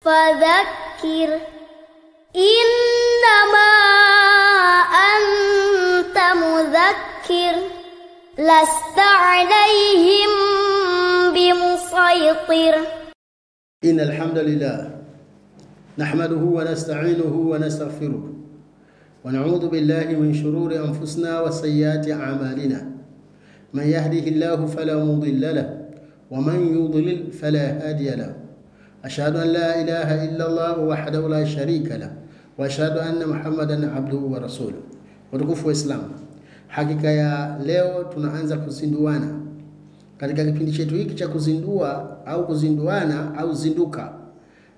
فذكر إنما أنت مذكر لست عليهم بمسيطر. إن الحمد لله نحمده ونستعينه ونستغفره ونعوذ بالله من شرور أنفسنا وسيئات أعمالنا. من يهده الله فلا مضل له ومن يضلل فلا هادي له. أشهد أن لا إله إلا الله وحده لا شريك له وأشهد أن محمدا عبده ورسوله. Watukufu wa Islam, hakika ya leo tunaanza kuzinduana katika kipindi chetu hiki cha kuzindua au kuzinduana au zinduka.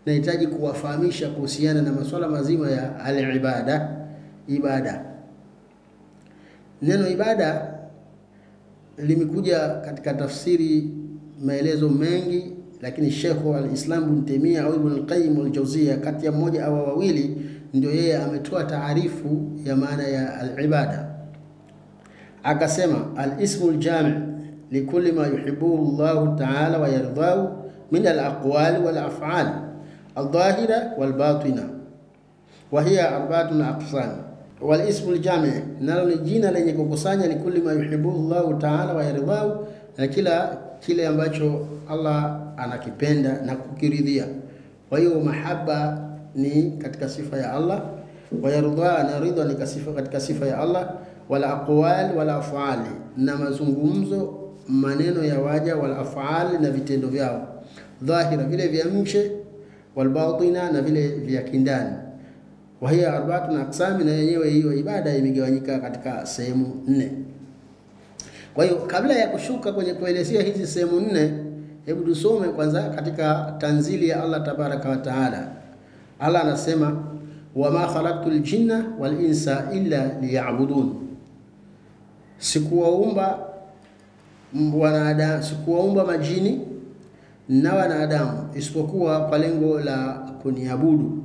Nahitaji kuwafahamisha kuhusiana na masuala mazima ya al-ibada, ibada. Neno ibada limekuja katika tafsiri maelezo mengi, lakini Sheikh al-Islam Ibn Taymiyyah au Ibn al-Qayyim al-Jawziyya kati ya mmoja au wawili ndio yeye ametoa taarifu ya maana ya al-ibada. Akasema al-ismu al-jami' likulli ma yuhibbuhu Allah ta'ala wa yardahu min al-aqwali wal af'al al-dhahira wal batina wa hiya arba'atun aqsam. Wal ismu al-jami' nalo ni jina lenye kukusanya likulli ma yuhibbuhu Allah ta'ala wa yardahu, na kile ambacho Allah anakipenda na kukiridhia. Kwa hiyo mahaba ni katika sifa ya Allah, wa yarda na ridha ni katika sifa ya Allah, wala aqwal wala af'ali na mazungumzo maneno ya waja, wala af'ali na vitendo vyao, dhahira vile vya nje, wal batina na vile vya kindani. Wa hiya arba'atun aqsam, na yenyewe hiyo ibada imegawanyika katika sehemu 4. Kwa hiyo kabla ya kushuka kwenye kuelezea hizi sehemu 4, hebu tusome kwanza katika tanzili ya Allah tabaraka wa taala. Allah anasema wama khalaqtul jinna wal insa illa liya'budun, sikuwaumba majini na wanadamu isipokuwa kwa lengo la kuniabudu.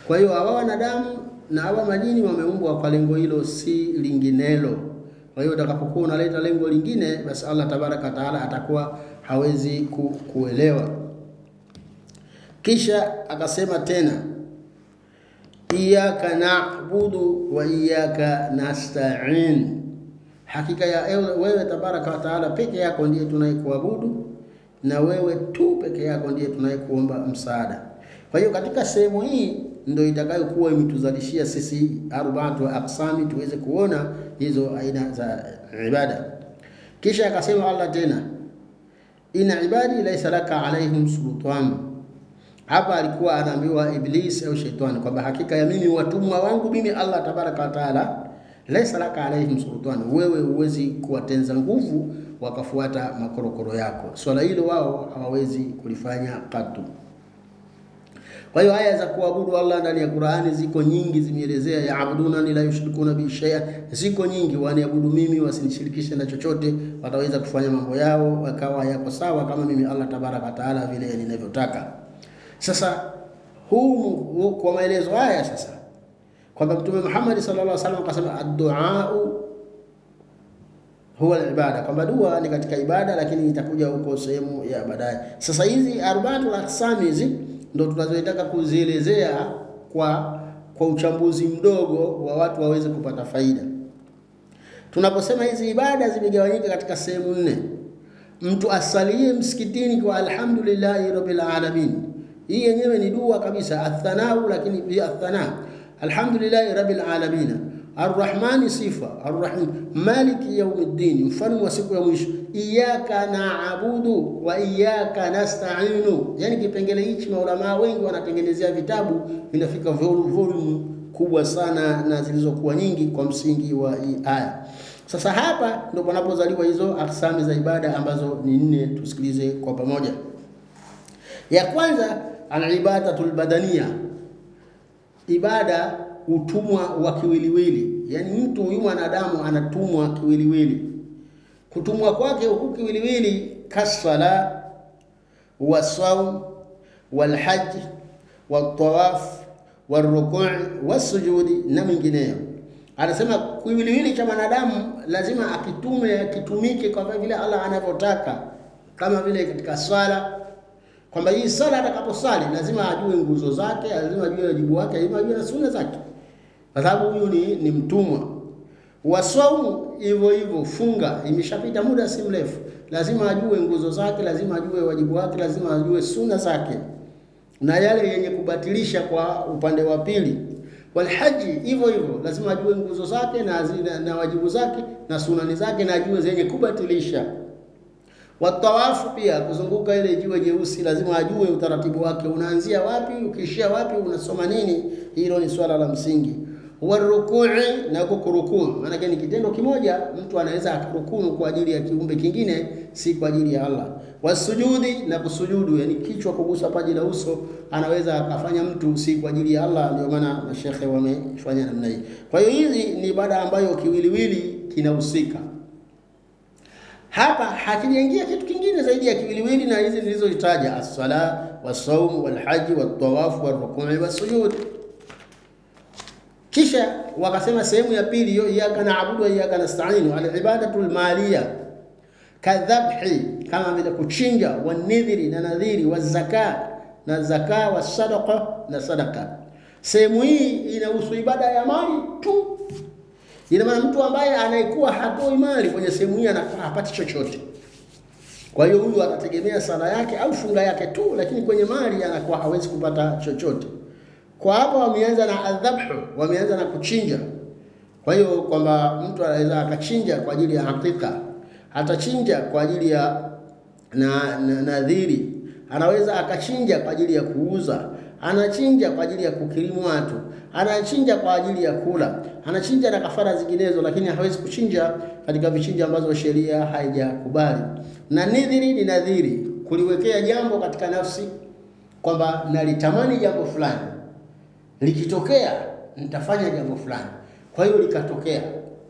Kwa hiyo hawa wanadamu na hawa majini wameumbwa kwa lengo hilo, si linginelo. Kwa hiyo utakapokuwa unaleta lengo lingine, basi Allah tabaraka taala atakuwa hawezi kuelewa. Kisha akasema tena iyyaka na'budu wa iyyaka nasta'in, hakika ya wewe tabaraka wa taala peke yako ndiye tunayekuabudu na wewe tu peke yako ndiye tunayekuomba msaada. Kwa hiyo katika sehemu hii ndio itakayokuwa imetuzalishia sisi arba'atu aqsami tuweze kuona hizo aina za ibada. Kisha akasema Allah tena inna ibadi laysa laka alaihim sultan. Hapa alikuwa anaambiwa Iblis au Shetani kwamba hakika ya mimi watumwa wangu mimi Allah tabaraka wa taala, laysa laka alaihim sultan, wewe huwezi kuwatenza nguvu wakafuata makorokoro yako. Swala hilo wao hawawezi kulifanya katu. Kwa hiyo aya za kuabudu Allah ndani ya Qur'ani ziko nyingi, zimeelezea yaabuduna la yushrikuna bi shay'a, ziko nyingi. Waniabudu mimi, wasinishirikishe na chochote, wataweza kufanya mambo yao wakawa yako sawa kama mimi Allah tabaraka taala vile ninavyotaka. Sasa huu kwa maelezo haya sasa kwamba Mtume Muhammad sallallahu alaihi wasallam akasema ad-du'a huwa al-ibada, kwamba dua ni katika ibada, lakini itakuja huko sehemu ya baadaye. Sasa hizi arba'atul aqsam hizi ndio tunazotaka kuzielezea kwa uchambuzi mdogo wa watu waweze kupata faida. Tunaposema hizi ibada zimegawanyika katika sehemu 4, mtu asalie msikitini kwa alhamdulillahi rabbil alamin, hii yenyewe ni dua kabisa, athanau, lakini pia athana alhamdulillahi rabbil alamin, arrahmani sifa, arrahim, maliki yawmiddin, mfano wa siku ya mwisho, iyyaka na'budu wa iyyaka nasta'inu. Yani kipengele hichi maulama wengi wanatengenezea vitabu vinafika volume kubwa sana na zilizokuwa nyingi kwa msingi wa hii aya. Sasa hapa ndio panapozaliwa hizo aksami za ibada ambazo ni 4, tusikilize kwa pamoja. Ya kwanza al-ibadatul badaniya, ibada utumwa wa kiwiliwili, yani mtu huyu mwanadamu anatumwa kiwiliwili. Kutumwa kwake huku kiwiliwili kasala wasawm walhajj watawaf warukuu wasujudi na mengineyo. Anasema kiwiliwili cha mwanadamu lazima akitumike kwa vile Allah anavyotaka, kama vile katika swala kwamba hii sala atakaposali lazima ajue nguzo zake, lazima ajue wajibu wake, lazima ajue na sunna zake, kwa sababu huyu ni mtumwa. Wasaumu hivyo hivyo, funga imeshapita muda si mrefu, lazima ajue nguzo zake, lazima ajue wajibu wake, lazima ajue sunna zake na yale yenye kubatilisha kwa upande wa pili. Walhaji hivyo hivyo, lazima ajue nguzo zake na wajibu zake na sunani zake, na ajue zenye kubatilisha. Watawafu pia, kuzunguka ile jiwe jeusi, lazima ajue utaratibu wake, unaanzia wapi, ukiishia wapi, unasoma nini. Hilo ni swala la msingi. Warukui, na kurukuu, maana ni kitendo kimoja, mtu anaweza akarukuu kwa ajili ya kiumbe kingine, si kwa ajili ya Allah. Wasujudi, na kusujudu, yani kichwa kugusa paji la uso, anaweza akafanya mtu si kwa ajili ya Allah. Ndio maana mashekhe wamefanya namna hii. Kwa hiyo hizi ni ibada ambayo kiwiliwili kinahusika. Hapa hakijaingia kitu kingine zaidi ya kiwiliwili na hizi nilizozitaja: as-sala, was-sawm, wal-hajj, wat-tawaf, war-ruku' was-sujud. Kisha wakasema sehemu ya pili hiyo, iyyaka na'budu wa iyyaka nasta'in, al-ibadatu al-maliyah kadhabhi, kama vile kuchinja, wa nidhiri na nadhiri, wa zaka na zaka, wa sadaqa na sadaka. Sehemu hii inahusu ibada ya mali tu. Ina maana mtu ambaye anaikuwa hatoi mali kwenye sehemu hii hapati chochote. Kwa hiyo huyu atategemea sala yake au funga yake tu, lakini kwenye mali anakuwa hawezi kupata chochote. Kwa hapa wameanza na adhabhu, wameanza na kuchinja. Kwa hiyo kwamba mtu anaweza akachinja kwa ajili ya hakika, atachinja kwa ajili ya nadhiri, anaweza akachinja kwa ajili ya kuuza, anachinja kwa ajili ya kukirimu watu, anachinja kwa ajili ya kula, anachinja na kafara zinginezo, lakini hawezi kuchinja katika vichinja ambazo sheria haijakubali. Na nidhiri ni nadhiri, kuliwekea jambo katika nafsi kwamba nalitamani jambo fulani, likitokea nitafanya jambo fulani. Kwa hiyo likatokea,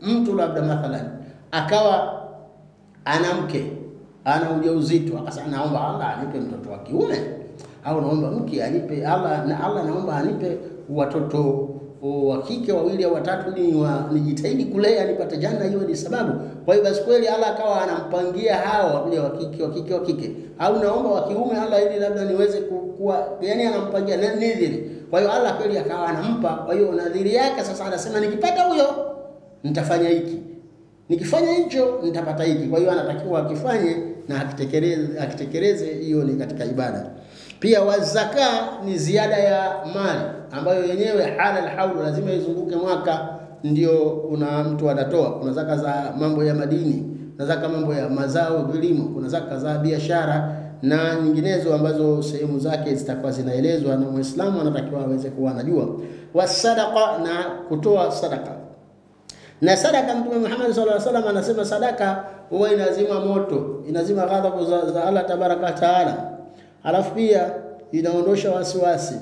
mtu labda mathalan akawa ana mke, ana ujauzito, akasema naomba Allah anipe mtoto wa kiume, au naomba mke anipe Allah naomba anipe watoto wa kike wawili au watatu, ili nijitahidi kulea nipate janna, hiyo ni sababu. Kwa hiyo basi kweli Allah akawa anampangia hao wale wa kike, au naomba wa kiume Allah ili labda niweze kuwa, yani anampangia nadhiri. Kwa hiyo Allah kweli akawa anampa. Kwa hiyo nadhiri yake sasa anasema nikipata huyo nitafanya hiki, nikifanya hicho nitapata hiki. Kwa hiyo anatakiwa akifanye na akitekeleze, hiyo ni katika ibada. Pia wazaka ni ziada ya mali ambayo yenyewe halal haulu, lazima izunguke mwaka ndio mtu anatoa. Kuna zaka za mambo ya madini, na zaka mambo ya mazao vilimo, kuna zaka za biashara na nyinginezo ambazo sehemu zake zitakuwa zinaelezwa, na Muislamu anatakiwa aweze kuwa anajua. Wasadaqa, na kutoa sadaka. Na sadaka, Mtume Muhammad sallallahu alaihi wasallam anasema sadaka huwa inazima moto, inazima ghadhabu za Allah tabaraka taala. Alafu pia inaondosha wasiwasi.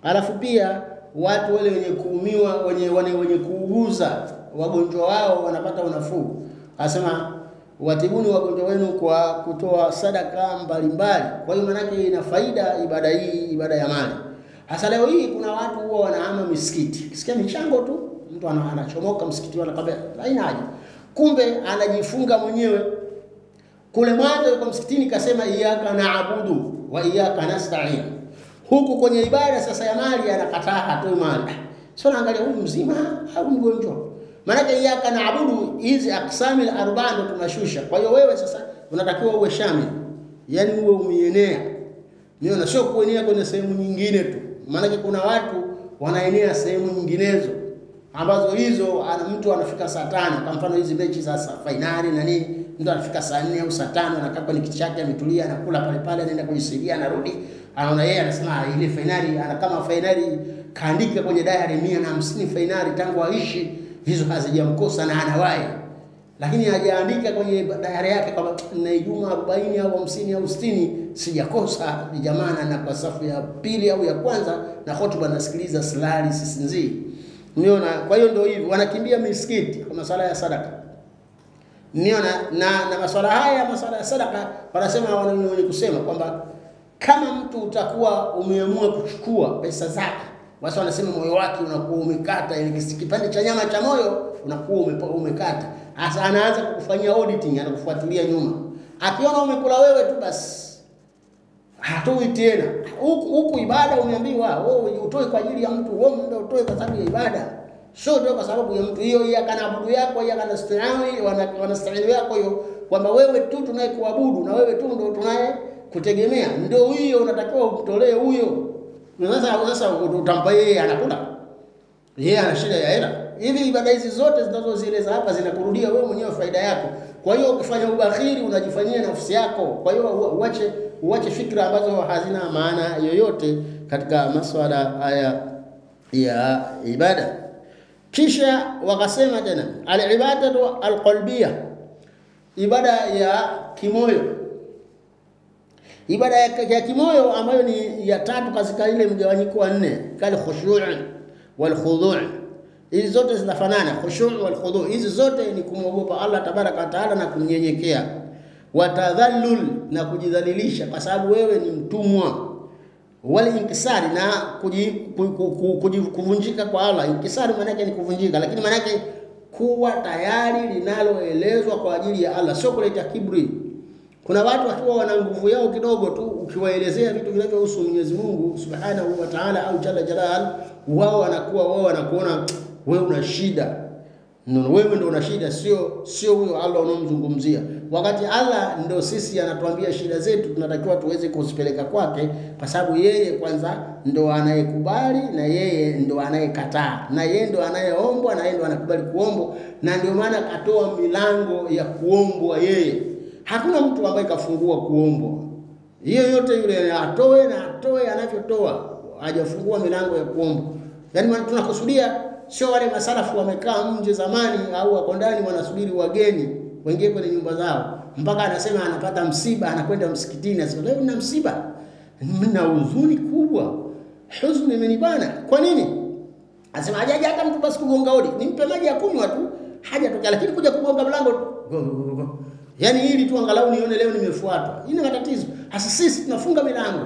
Alafu pia watu wale wenye kuumiwa, wenye kuuguza wagonjwa wao wanapata unafuu. Anasema watibuni wagonjwa wenu kwa kutoa sadaka mbalimbali. Kwa hiyo maana yake ina faida ibada hii, ibada ya mali. Hasa leo hii kuna watu huwa wanahama misikiti, kisikia michango tu mtu anachomoka msikiti anakwambia haina haja, kumbe anajifunga mwenyewe. Kule mwanzo yuko msikitini kasema iyyaka na'budu wa iyyaka nasta'in, huku kwenye ibada sasa ya mali anakataa, hatoi mali. Sio, naangalia huyu mzima au mgonjwa. Maana iyyaka na'budu hizi aqsamil arba'a ndo tunashusha. Kwa hiyo wewe sasa unatakiwa uwe shamil, yani uwe umeenea. Niona sio kuenea kwenye sehemu nyingine tu. Maana kuna watu wanaenea sehemu nyinginezo ambazo hizo mtu anafika saa 5, kwa mfano hizi mechi za finali na nini, mtu anafika saa 4 au saa 5 anakaa kwenye kiti chake ametulia, anakula pale pale, anaenda kujisaidia, anarudi, anaona yeye anasema ile finali, kama finali kaandika kwenye diary 150 finali tangu aishi, hizo hazijamkosa na anawahi. Lakini hajaandika kwenye diary yake kama na Ijumaa 40 au 50 au 60 sijakosa ni jamana, na kwa safu ya pili au ya kwanza na hotuba nasikiliza silali sisinzii. Niona. Kwa hiyo ndio hivyo wanakimbia misikiti kwa masuala ya sadaka. Niona na masuala haya, masuala ya sadaka, wanasema wenye kusema kwamba kama mtu utakuwa umeamua kuchukua pesa zake, basi wanasema moyo wake unakuwa umekata, yani kipande cha nyama cha moyo unakuwa umekata. Sasa anaanza kukufanyia auditing, anakufuatilia nyuma. Akiona umekula wewe tu basi hatoi tena. Huku ibada umeambiwa wewe utoe kwa ajili ya mtu, wewe ndio utoe kwa sababu ya ibada. Sio ndio kwa sababu ya mtu. Hiyo ya kanaabudu yako, ya kanasta'ini, wanasta'ini yako hiyo kwamba wewe tu tunayekuabudu na wewe tu ndio tunaye kutegemea. Ndio hiyo unatakiwa umtolee huyo. Sasa utampa yeye anakula. Yeye ana shida ya hela. Hivi ibada hizi zote zinazozieleza hapa zinakurudia wewe mwenyewe faida yako. Kwa hiyo ukifanya ubakhiri unajifanyia nafsi yako. Kwa hiyo uache fikra ambazo hazina maana yoyote katika masuala haya ya ibada. Kisha wakasema tena al-ibadatu al-qalbiyya, ibada ya kimoyo. Ibada ya kimoyo ambayo ni ya tatu katika ile mgawanyiko wa 4, kale khushu' wal khudu'. Hizi zote zinafanana, khushu' wal khudu'. Hizi zote ni kumwogopa Allah tabaraka wa taala na kumnyenyekea. Watadhallul, na kujidhalilisha kwa sababu wewe ni mtumwa. Wal inkisari, na kuvunjika kwa Allah. Inkisari maana yake ni kuvunjika, lakini maana yake kuwa tayari linaloelezwa kwa ajili ya Allah, sio kuleta kiburi. Kuna watu wakiwa wana nguvu yao kidogo tu, ukiwaelezea vitu vinavyohusu Mwenyezi Mungu Subhanahu wa Ta'ala au Jalla Jalal, wao wanakuona wewe una shida. Wewe ndio una shida, sio huyo Allah unomzungumzia. Wakati Allah ndio sisi anatuambia shida zetu tunatakiwa tuweze kuzipeleka kwake, kwa sababu yeye kwanza ndio anayekubali na yeye ndio anayekataa, na yeye ndio anayeombwa na yeye ndio anakubali kuombwa, na ndio maana katoa milango ya kuombwa yeye. Hakuna mtu ambaye kafungua kuombwa. Hiyo yote yule atoe anavyotoa, hajafungua milango ya kuombwa. Yaani tunakusudia sio wale masalafu wamekaa nje zamani au wako ndani wanasubiri wageni waingie kwenye nyumba zao, mpaka anasema anapata msiba anakwenda msikitini, anasema leo nina msiba, nina huzuni kubwa, huzuni imenibana. Kwa nini? Anasema hajaja hata mtu basi kugonga hodi, nimpe maji ya kunywa tu hajatokea, lakini kuja kugonga mlango yaani hili tu angalau nione leo nimefuatwa. Hii ni matatizo. Hasa sisi tunafunga milango.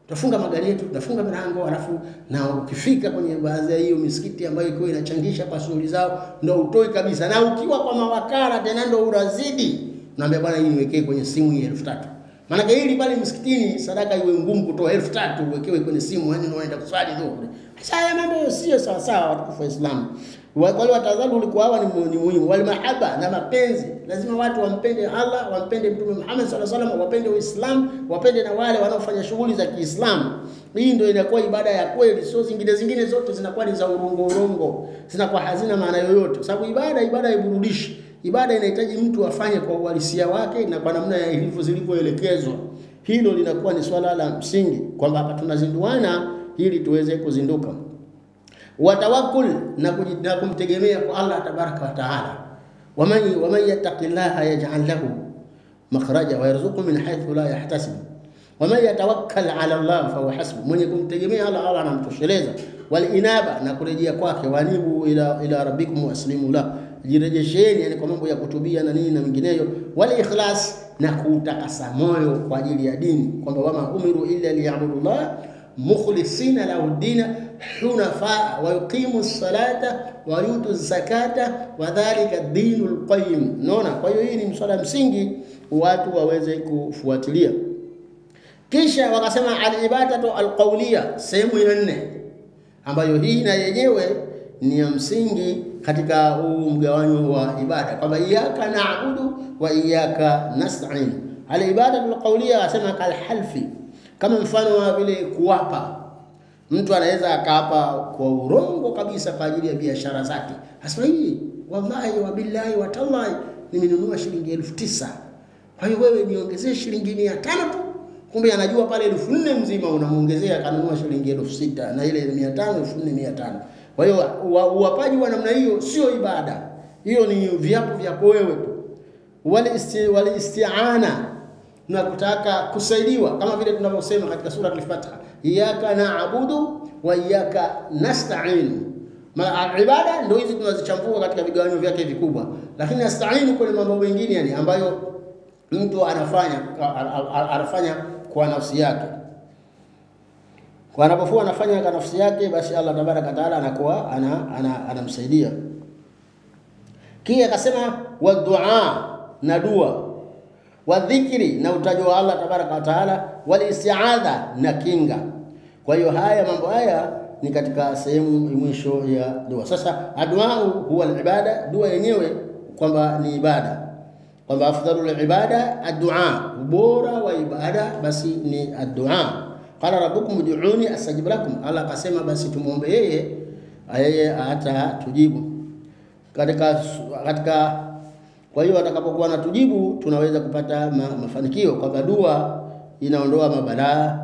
Tunafunga magari yetu, tunafunga milango, alafu na ukifika kwenye baadhi ya hiyo misikiti ambayo iko inachangisha kwa shughuli zao ndio utoe kabisa. Na ukiwa kwa mawakala tena ndio urazidi. Naambia bwana hii niwekee kwenye simu hii 3,000. Maana hili pale msikitini sadaka iwe ngumu kutoa 3,000 uwekewe kwenye simu, yani unaenda kuswali tu. Sasa mambo sio sawa sawa watu wa Uislamu. Wale watazali ulikuwa hawa ni muhimu. Wale mahaba na mapenzi, lazima watu wampende Allah, wampende Mtume Muhammad sallallahu alaihi wasallam, wapende Uislamu, wapende na wale wanaofanya shughuli za Kiislamu. Hii ndio inakuwa ibada ya kweli. Sio zingine zote zinakuwa ni za urongo, zinakuwa hazina maana yoyote. Sababu ibada iburudishi. Ibada inahitaji mtu afanye kwa uhalisia wake na kwa namna ya ilivyo zilivyoelekezwa. Hilo linakuwa ni swala la msingi kwamba hapa tunazinduana ili tuweze kuzinduka. Watawakkul, na kumtegemea kwa Allah tabaraka wa taala. Waman yattaqillaha yaj'al lahu makhraja wa yarzuqhu min haythu la yahtasib. Waman yatawakkal ala Allah fa huwa hasbuh, mwenye kumtegemea Allah anamtosheleza. Wal inaba, na kurejea kwake, wanibu ila rabbikum waslimu la, jirejesheni yani kwa mambo ya kutubia na nini na mingineyo. Wal ikhlas, na kutakasa moyo kwa ajili ya dini, kwamba wama umiru illa liya'budullah mukhlisina lahu dina hunafa wa yuqimu as-salata wa yutu az-zakata wa dhalika ad-dinul qayyim. Naona, kwa hiyo hii ni msala msingi watu waweze kufuatilia. Kisha wakasema al-ibadatu al-qawliya, sehemu ya 4, ambayo hii na yenyewe ni ya msingi katika mgawanyo wa ibada, kwamba iyyaka na'budu wa iyyaka nasta'in. Al-ibadatu al-qawliya wasema kal-halfi, kama mfano wa vile kuapa. Mtu anaweza akaapa kwa urongo kabisa kwa ajili ya biashara zake. Asema hii wallahi wa billahi wa tallahi nimenunua shilingi 9,000. Kwa hiyo wewe niongezee shilingi 500 tu. Kumbe anajua pale 4,000 mzima unamuongezea kanunua shilingi 6,000 na ile 500 4,500. Kwa hiyo uapaji wa namna hiyo sio ibada. Hiyo ni viapo vyako wewe tu. Wale isti'ana, na kutaka kusaidiwa kama vile tunavyosema katika sura al-Fatiha, iyyaka na'budu wa iyyaka nasta'in. Ibada ndio hizi tunazichambua katika vigawanyo vyake vikubwa, lakini nasta'in kwa mambo mengine yani ambayo mtu anafanya kwa nafsi yake. Kwa anapokuwa anafanya kwa nafsi yake, basi Allah tabaraka taala anakuwa anamsaidia. Kisha akasema wa du'a, na dua. wa dhikri na utajo wa Allah tabaraka wa taala, wal isti'adha na kinga. Kwa hiyo haya mambo haya ni katika sehemu mwisho ya dua. Sasa adua huwa ibada, dua yenyewe kwamba ni ibada, kwamba afdalul ibada addu'a, bora wa ibada basi ni addu'a. Qala rabbukum ud'uni astajib lakum, Allah akasema basi tumuombe yeye atatujibu katika. Kwa hiyo atakapokuwa anatujibu tunaweza kupata mafanikio, kwamba dua inaondoa mabalaa,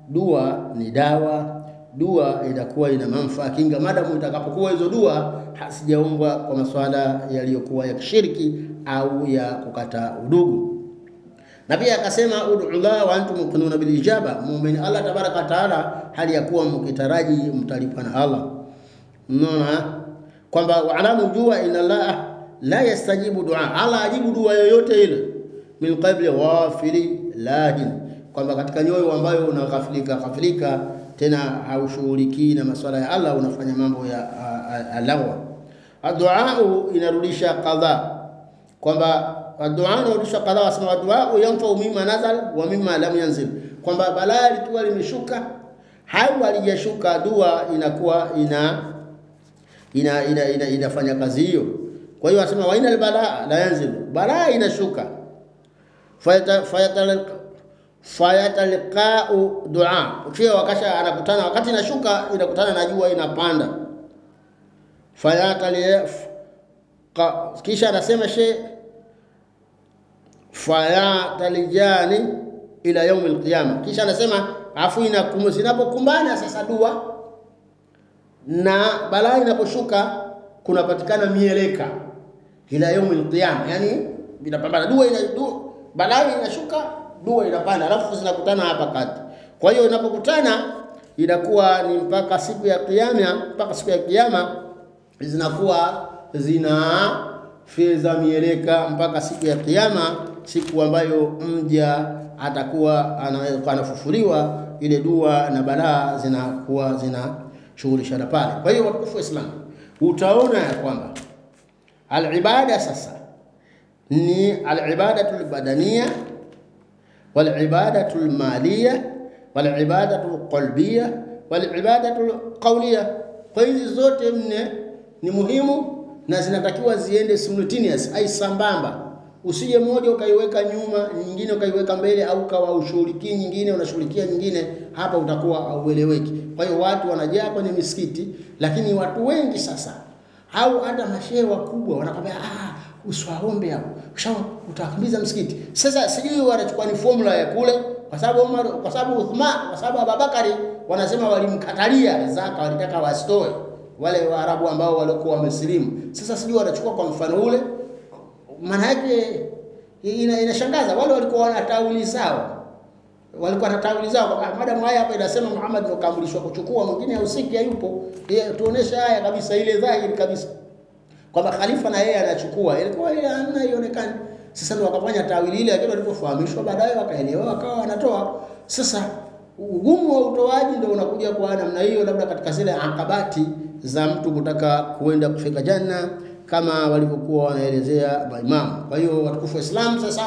dua ni dawa, dua inakuwa ina manufaa kinga madamu itakapokuwa hizo dua hasijaombwa kwa masuala yaliyokuwa ya kishiriki au ya kukata udugu. Na pia akasema ud'ullah wa antum muqinuna bil ijaba, muumini Allah tabaraka taala hali ya kuwa mkitaraji mtalipwa na Allah. Unaona kwamba waalamu jua inna Allah la yastajibu dua, Allah ajibu dua yoyote ile min qabli ghafili lahin, kwamba katika nyoyo ambayo unaghafilika tena haushughuliki na masuala ya Allah, unafanya mambo ya alawa. Addu'a inarudisha qadha, kwamba addu'a inarudisha qadha, wasema addu'a yanfa mimma nazal wa mimma lam yanzil, kwamba balaa likiwa limeshuka au halijashuka dua inakuwa inafanya kazi hiyo. Kwa hiyo wasema wa inal balaa la yanzil, balaa inashuka, fayatalqa'u du'a, ukio wakasha anakutana wakati inashuka inakutana na jua inapanda, kisha anasema fayatalijani ila yaum alqiyama, kisha anasema afu zinapokumbana sasa dua na balaa inaposhuka kunapatikana mieleka ila yaum alqiyama, yani binapambana dua balaa inashuka dua inapanda, alafu zinakutana hapa kati. Kwa hiyo inapokutana inakuwa ni mpaka siku ya kiyama zinakuwa fedha mieleka mpaka siku ya kiyama, siku ambayo mja atakuwa anafufuliwa, ile dua na balaa zinakuwa zinashughulishana pale. Kwa hiyo watukufu wa Islam, utaona ya kwamba al-ibada sasa ni al-ibadatul badaniya والعبادة المالية والعبادة القلبية والعبادة القولية. Kwa hizi zote ni muhimu na zinatakiwa ziende simultaneous, ai sambamba. Usije moja ukaiweka nyuma, nyingine ukaiweka mbele, au kawa ushughulikie nyingine unashughulikia nyingine, hapa utakuwa haueleweki. Kwa hiyo watu wanajaa kwenye misikiti, lakini watu wengi sasa au hata mashehe wakubwa wanakwambia usiwaombe hapo, kisha utakimbiza msikiti. Sasa sijui wanachukua ni formula ya kule, kwa sababu Umar, kwa sababu Uthman, kwa sababu Abubakari wanasema walimkatalia zaka, walitaka wasitoe wale Waarabu ambao walikuwa wamesilimu. Sasa sijui wanachukua kwa mfano ule, maana yake inashangaza. Wale walikuwa wanatawili sawa, kwa madamu haya hapa inasema Muhammad ndio kaamrishwa kuchukua, mwingine hausiki hayupo, tuonesha haya kabisa, ile dhahiri kabisa kwamba khalifa na yeye anachukua, ilikuwa ile hamna ionekane. Sasa ndio wakafanya tawili ile, lakini walipofahamishwa baadaye wakaelewa, wakawa wanatoa. Sasa ugumu wa utoaji ndio unakuja kwa namna hiyo, labda katika zile akabati za mtu kutaka kuenda kufika janna, kama walivyokuwa wanaelezea maimamu. Kwa hiyo watukufu wa Islam, sasa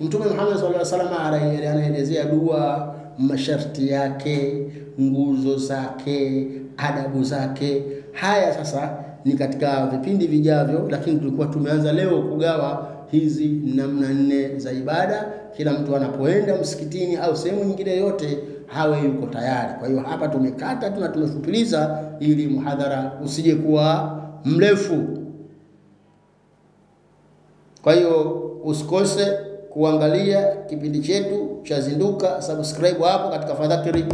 Mtume Muhammad sallallahu alaihi wasallam anaelezea dua, masharti yake, nguzo zake, adabu zake. Haya sasa ni katika vipindi vijavyo, lakini tulikuwa tumeanza leo kugawa hizi namna 4 za ibada. Kila mtu anapoenda msikitini au sehemu nyingine yote hawe yuko tayari. Kwa hiyo hapa tumekata tumefupiliza ili muhadhara usije kuwa mrefu. Kwa hiyo usikose kuangalia kipindi chetu cha Zinduka, subscribe hapo katika Fadhakiri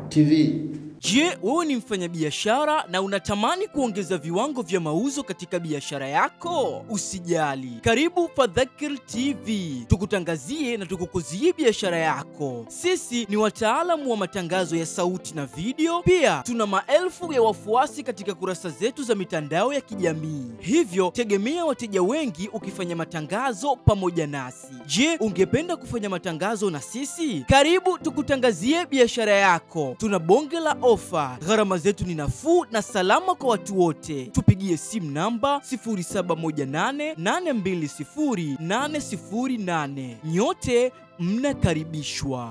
TV. Je, wewe ni mfanyabiashara na unatamani kuongeza viwango vya mauzo katika biashara yako? Usijali. Karibu Fadhakiri TV. Tukutangazie na tukukuzie biashara yako. Sisi ni wataalamu wa matangazo ya sauti na video. Pia tuna maelfu ya wafuasi katika kurasa zetu za mitandao ya kijamii. Hivyo tegemea wateja wengi ukifanya matangazo pamoja nasi. Je, ungependa kufanya matangazo na sisi? Karibu tukutangazie biashara yako. Tuna bonge la ofa. Gharama zetu ni nafuu na salama kwa watu wote. Tupigie simu namba 0718820808. Nyote mnakaribishwa.